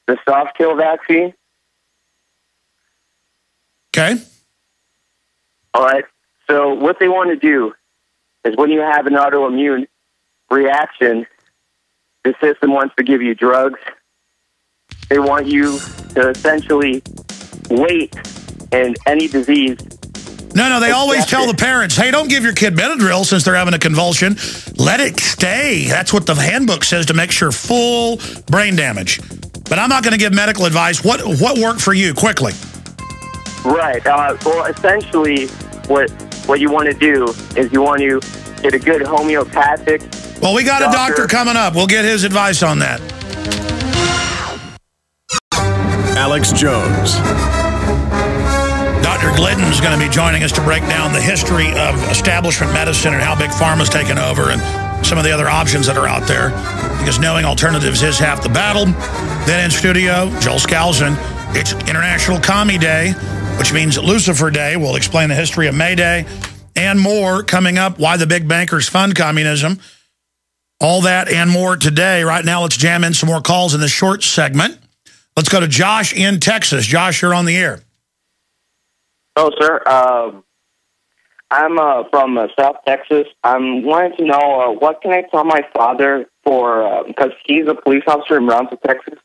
the soft kill vaccine. Okay. All right. So what they want to do is when you have an autoimmune reaction, the system wants to give you drugs. They want you to essentially wait in any disease. No, they always tell the parents, hey, don't give your kid Benadryl since they're having a convulsion. Let it stay. That's what the handbook says to make sure full brain damage. But I'm not going to give medical advice. What worked for you? Quickly. Right. Well, essentially, what you want to do is you want to get a good homeopathic. Well, we got a doctor coming up. We'll get his advice on that. Alex Jones. Dr. Glidden is going to be joining us to break down the history of establishment medicine and how Big Pharma's taken over and some of the other options that are out there. Because knowing alternatives is half the battle. Then in studio, Joel Skousen. It's International Commie Day, which means Lucifer Day. We'll explain the history of May Day and more coming up. Why the big bankers fund communism. All that and more today. Right now, let's jam in some more calls in this short segment. Let's go to Josh in Texas. Josh, you're on the air. Oh, sir. I'm from South Texas. I'm wanting to know what can I tell my father because he's a police officer in Brownsville, Texas.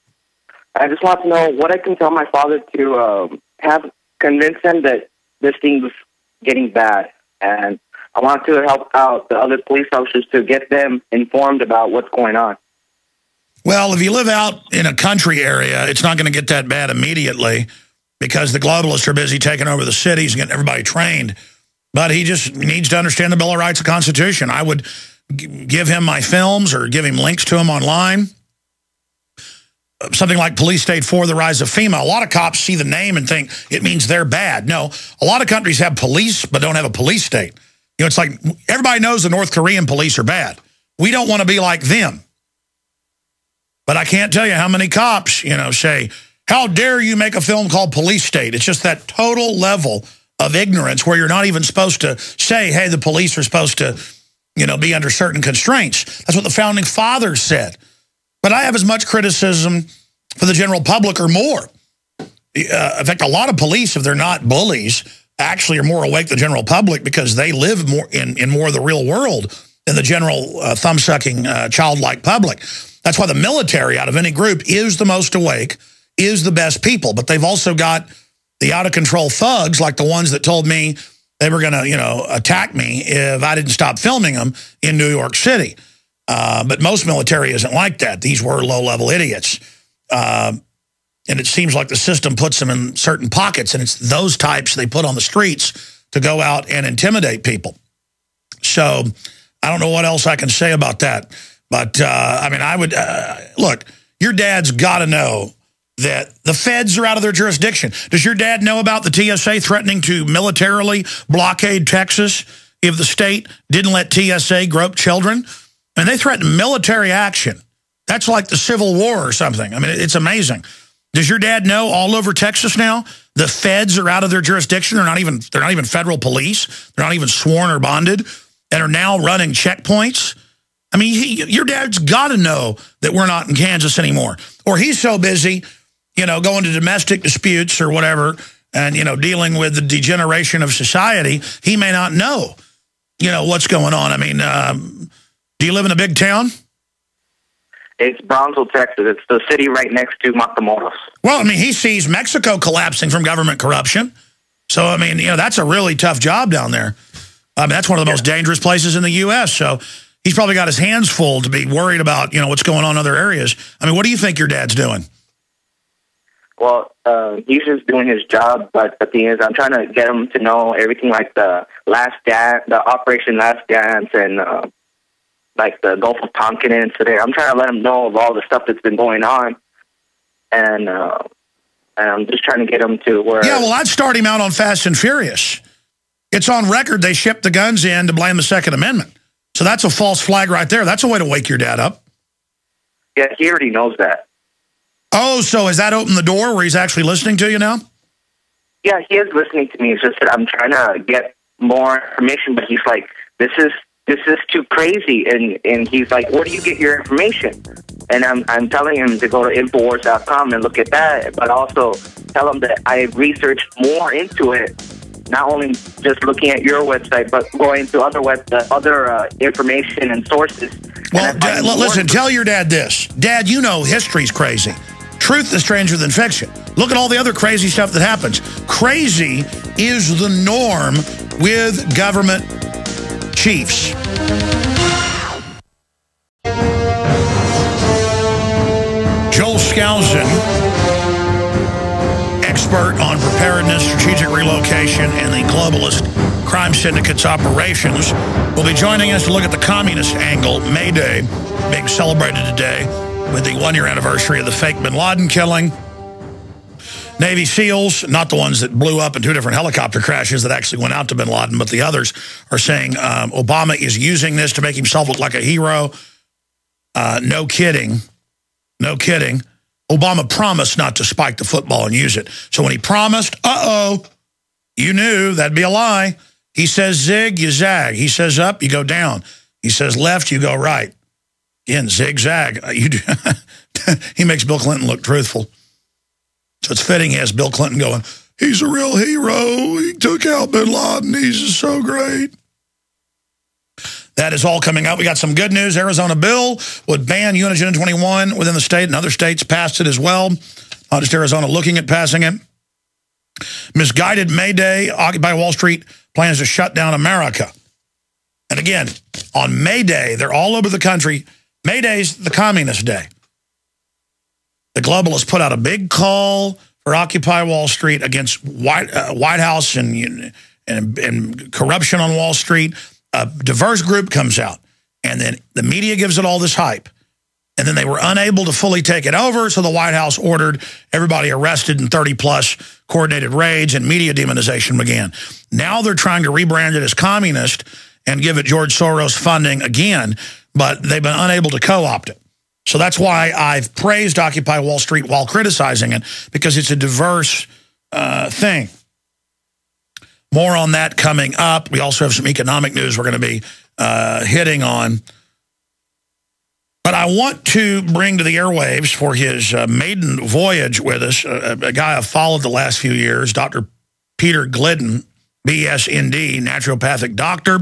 I just want to know what I can tell my father to convince him that this thing's getting bad. And I want to help out the other police officers to get them informed about what's going on. Well, if you live out in a country area, it's not going to get that bad immediately because the globalists are busy taking over the cities and getting everybody trained. But he just needs to understand the Bill of Rights and Constitution. I would give him my films or give him links to them online. Something like Police State 4, The Rise of FEMA. A lot of cops see the name and think it means they're bad. No, a lot of countries have police but don't have a police state. You know, it's like everybody knows the North Korean police are bad. We don't want to be like them. But I can't tell you how many cops, say, how dare you make a film called Police State? It's just that total level of ignorance where you're not even supposed to say, hey, the police are supposed to, be under certain constraints. That's what the Founding Fathers said. But I have as much criticism for the general public or more. In fact, a lot of police, if they're not bullies, actually are more awake than the general public because they live more in more of the real world than the general thumb-sucking, childlike public. That's why the military, out of any group, is the most awake, is the best people. But they've also got the out-of-control thugs, like the ones that told me they were going to, attack me if I didn't stop filming them in New York City. But most military isn't like that. These were low-level idiots. And it seems like the system puts them in certain pockets, and it's those types they put on the streets to go out and intimidate people. So I don't know what else I can say about that. But, I would, look, your dad's got to know that the feds are out of their jurisdiction. Does your dad know about the TSA threatening to militarily blockade Texas if the state didn't let TSA grope children? And they threaten military action. That's like the Civil War or something. I mean, it's amazing. Does your dad know all over Texas now the feds are out of their jurisdiction? They're not even federal police. They're not even sworn or bonded and are now running checkpoints. I mean, your dad's got to know that we're not in Kansas anymore. Or he's so busy, going to domestic disputes or whatever and, dealing with the degeneration of society, he may not know, what's going on. I mean, do you live in a big town? It's Brownsville, Texas. It's the city right next to Matamoros. Well, I mean, he sees Mexico collapsing from government corruption. So, I mean, that's a really tough job down there. I mean, that's one of the most dangerous places in the U.S., so he's probably got his hands full to be worried about, what's going on in other areas. I mean, what do you think your dad's doing? Well, he's just doing his job, but the thing is, I'm trying to get him to know everything like the Last Dance, the Operation Last Dance, and like the Gulf of Tonkin incident. I'm trying to let him know of all the stuff that's been going on, and I'm just trying to get him to where... Yeah, well, I'd start him out on Fast and Furious. It's on record they shipped the guns in to blame the Second Amendment. So that's a false flag right there. That's a way to wake your dad up. Yeah, he already knows that. Oh, so has that opened the door where he's actually listening to you now? Yeah, he is listening to me. It's just that I'm trying to get more information, but he's like, this is this is too crazy. And he's like, where do you get your information? And I'm telling him to go to Infowars.com and look at that, but also tell him that I researched more into it, not only just looking at your website, but going to other information and sources. Well, listen, tell your dad this. Dad, you know history's crazy. Truth is stranger than fiction. Look at all the other crazy stuff that happens. Crazy is the norm with government chiefs. Joel Skousen, expert on preparedness, strategic relocation, and the globalist crime syndicate's operations, will be joining us to look at the communist angle. May Day being celebrated today with the one-year anniversary of the fake bin Laden killing. Navy SEALs, not the ones that blew up in 2 different helicopter crashes that actually went out to bin Laden, but the others are saying Obama is using this to make himself look like a hero. No kidding. No kidding. Obama promised not to spike the football and use it. So when he promised, you knew that'd be a lie. He says zig, you zag. He says up, you go down. He says left, you go right. Again, zigzag. He makes Bill Clinton look truthful. So it's fitting he has Bill Clinton going, he's a real hero. He took out bin Laden. He's just so great. That is all coming up. We got some good news. Arizona bill would ban Unigenic 21 within the state, and other states passed it as well. Not just Arizona looking at passing it. Misguided May Day. Occupy Wall Street plans to shut down America. And again, on May Day, they're all over the country. May Day's the communist day. The globalists put out a big call for Occupy Wall Street against White House and corruption on Wall Street. A diverse group comes out, and then the media gives it all this hype. And then they were unable to fully take it over, so the White House ordered everybody arrested in 30-plus coordinated raids, and media demonization began. Now they're trying to rebrand it as communist and give it George Soros funding again, but they've been unable to co-opt it. So that's why I've praised Occupy Wall Street while criticizing it, because it's a diverse thing. More on that coming up. We also have some economic news we're going to be hitting on. But I want to bring to the airwaves for his maiden voyage with us, a guy I've followed the last few years, Dr. Peter Glidden, BSND, naturopathic doctor.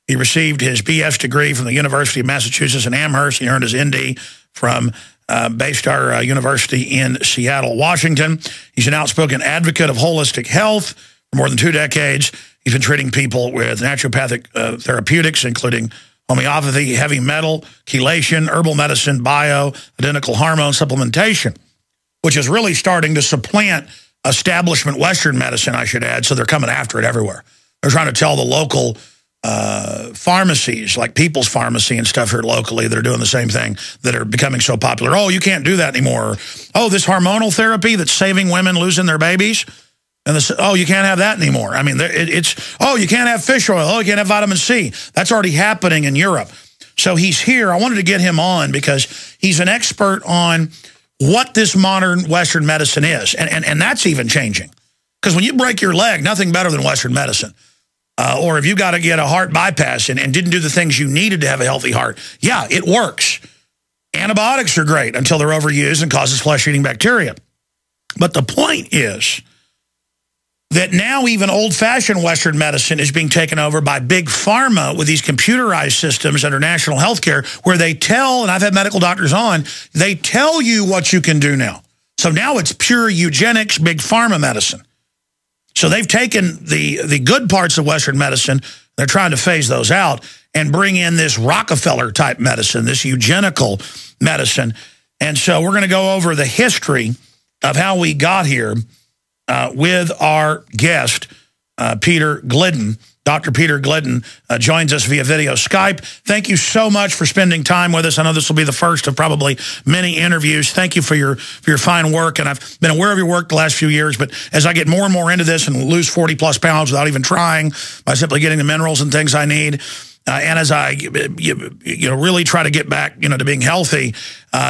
He received his BS degree from the University of Massachusetts in Amherst. He earned his ND from Baystar University in Seattle, Washington. He's an outspoken advocate of holistic health. For more than 2 decades, he's been treating people with naturopathic therapeutics, including homeopathy, heavy metal, chelation, herbal medicine, identical hormone supplementation, which is really starting to supplant establishment Western medicine, I should add, so they're coming after it everywhere. They're trying to tell the local pharmacies, like People's Pharmacy and stuff here locally, that are doing the same thing, that are becoming so popular. Oh, you can't do that anymore. Oh, this hormonal therapy that's saving women losing their babies. And this, oh, you can't have that anymore. I mean, oh, you can't have fish oil. Oh, you can't have vitamin C. That's already happening in Europe. So he's here. I wanted to get him on because he's an expert on what this modern Western medicine is. And that's even changing. Because when you break your leg, nothing better than Western medicine. Or if you got to get a heart bypass and didn't do the things you needed to have a healthy heart, yeah, it works. Antibiotics are great until they're overused and causes flesh-eating bacteria. But the point is that now even old-fashioned Western medicine is being taken over by big pharma with these computerized systems under national health care where they tell, and I've had medical doctors on, they tell you what you can do now. So now it's pure eugenics, big pharma medicine. So they've taken the good parts of Western medicine, they're trying to phase those out and bring in this Rockefeller-type medicine, this eugenical medicine. And so we're going to go over the history of how we got here with our guest, Peter Glidden. Dr. Peter Glidden joins us via video Skype. Thank you so much for spending time with us. I know this will be the first of probably many interviews. Thank you for your fine work, and I've been aware of your work the last few years, but as I get more and more into this and lose 40-plus pounds without even trying, by simply getting the minerals and things I need, and as I really try to get back to being healthy,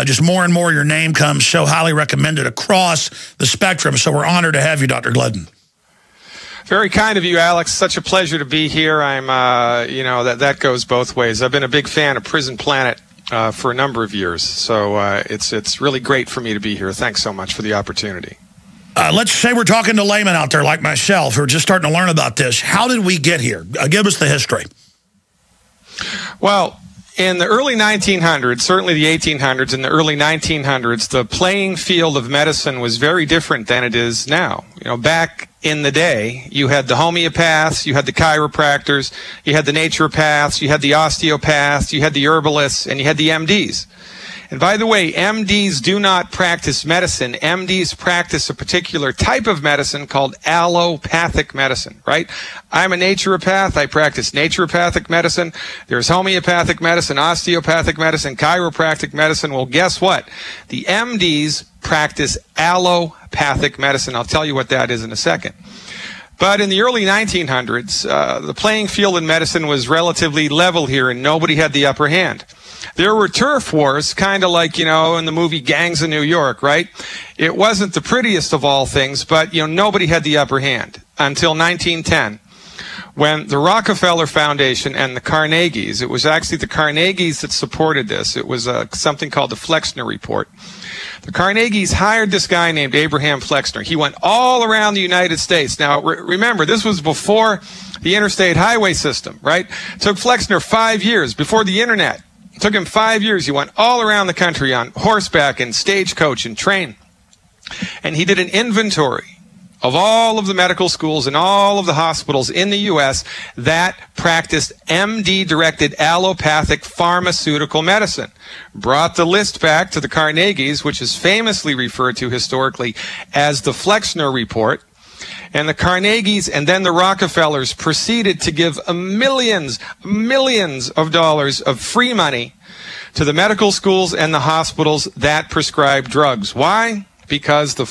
just more and more your name comes so highly recommended across the spectrum. So we're honored to have you, Dr. Glidden. Very kind of you, Alex. Such a pleasure to be here. I'm, you know, that goes both ways. I've been a big fan of Prisonplanet for a number of years, so it's really great for me to be here. Thanks so much for the opportunity. Let's say we're talking to laymen out there like myself who are just starting to learn about this. How did we get here? Give us the history. Well, in the early 1900s, certainly the 1800s, in the early 1900s, the playing field of medicine was very different than it is now. You know, back in the day, you had the homeopaths, you had the chiropractors, you had the naturopaths, you had the osteopaths, you had the herbalists, and you had the MDs. And by the way, MDs do not practice medicine. MDs practice a particular type of medicine called allopathic medicine, right? I'm a naturopath. I practice naturopathic medicine. There's homeopathic medicine, osteopathic medicine, chiropractic medicine. Well, guess what? The MDs practice allopathic medicine. I'll tell you what that is in a second. But in the early 1900s, the playing field in medicine was relatively level here, and nobody had the upper hand. There were turf wars, kind of like, you know, in the movie Gangs of New York, right? It wasn't the prettiest of all things, but, you know, nobody had the upper hand until 1910, when the Rockefeller Foundation and the Carnegies, it was actually the Carnegies that supported this. It was something called the Flexner Report. The Carnegies hired this guy named Abraham Flexner. He went all around the United States. Now, remember, this was before the interstate highway system, right? It took Flexner 5 years before the internet. It took him 5 years. He went all around the country on horseback and stagecoach and train. And he did an inventory of all of the medical schools and all of the hospitals in the U.S. that practiced MD-directed allopathic pharmaceutical medicine. Brought the list back to the Carnegies, which is famously referred to historically as the Flexner Report. And the Carnegies and then the Rockefellers proceeded to give millions of dollars of free money to the medical schools and the hospitals that prescribed drugs. Why? Because the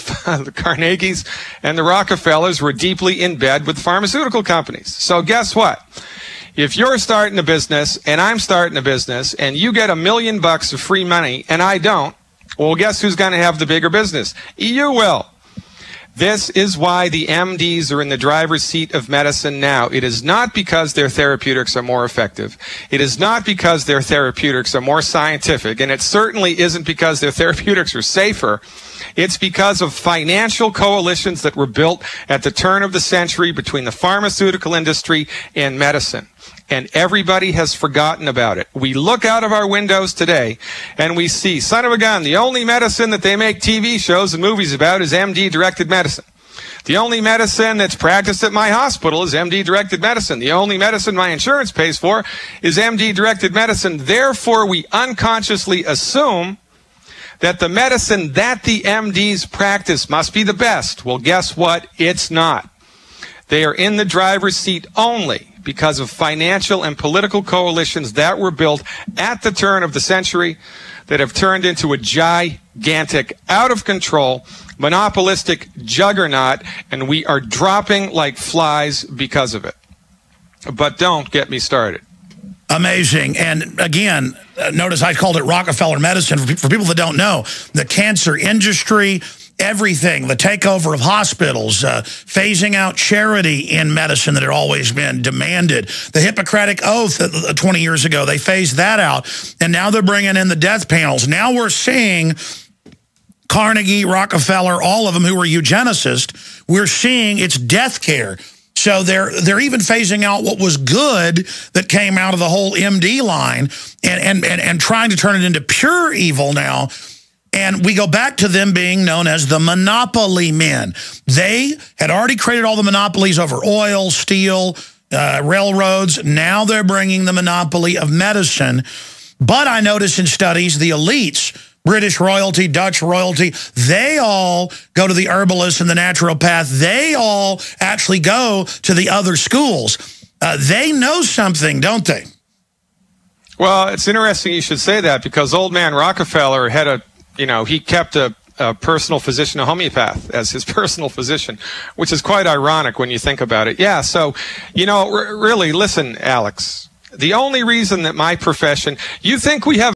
Carnegies and the Rockefellers were deeply in bed with pharmaceutical companies. So guess what? If you're starting a business and I'm starting a business and you get $1 million of free money and I don't, well, guess who's going to have the bigger business? You will. This is why the MDs are in the driver's seat of medicine now. It is not because their therapeutics are more effective. It is not because their therapeutics are more scientific. And it certainly isn't because their therapeutics are safer. It's because of financial coalitions that were built at the turn of the century between the pharmaceutical industry and medicine. And everybody has forgotten about it. We look out of our windows today and we see, son of a gun, the only medicine that they make TV shows and movies about is MD-directed medicine. The only medicine that's practiced at my hospital is MD-directed medicine. The only medicine my insurance pays for is MD-directed medicine. Therefore, we unconsciously assume that the medicine that the MDs practice must be the best. Well, guess what? It's not. They are in the driver's seat only because of financial and political coalitions that were built at the turn of the century that have turned into a gigantic, out of control, monopolistic juggernaut, and we are dropping like flies because of it. But don't get me started. Amazing. And again, notice I called it Rockefeller medicine. For people that don't know, the cancer industry, everything, the takeover of hospitals, phasing out charity in medicine that had always been demanded. The Hippocratic Oath 20 years ago, they phased that out. And now they're bringing in the death panels. Now we're seeing Carnegie, Rockefeller, all of them who were eugenicists, we're seeing it's death care. So they're even phasing out what was good that came out of the whole MD line and trying to turn it into pure evil now. And we go back to them being known as the monopoly men. They had already created all the monopolies over oil, steel, railroads. Now they're bringing the monopoly of medicine. But I notice in studies, the elites, British royalty, Dutch royalty, they all go to the herbalists and the naturopath. They all actually go to the other schools. They know something, don't they? Well, it's interesting you should say that because old man Rockefeller had he kept a personal physician, a homeopath, as his personal physician, which is quite ironic when you think about it. Yeah, so, really, listen, Alex, the only reason that my profession, you think we have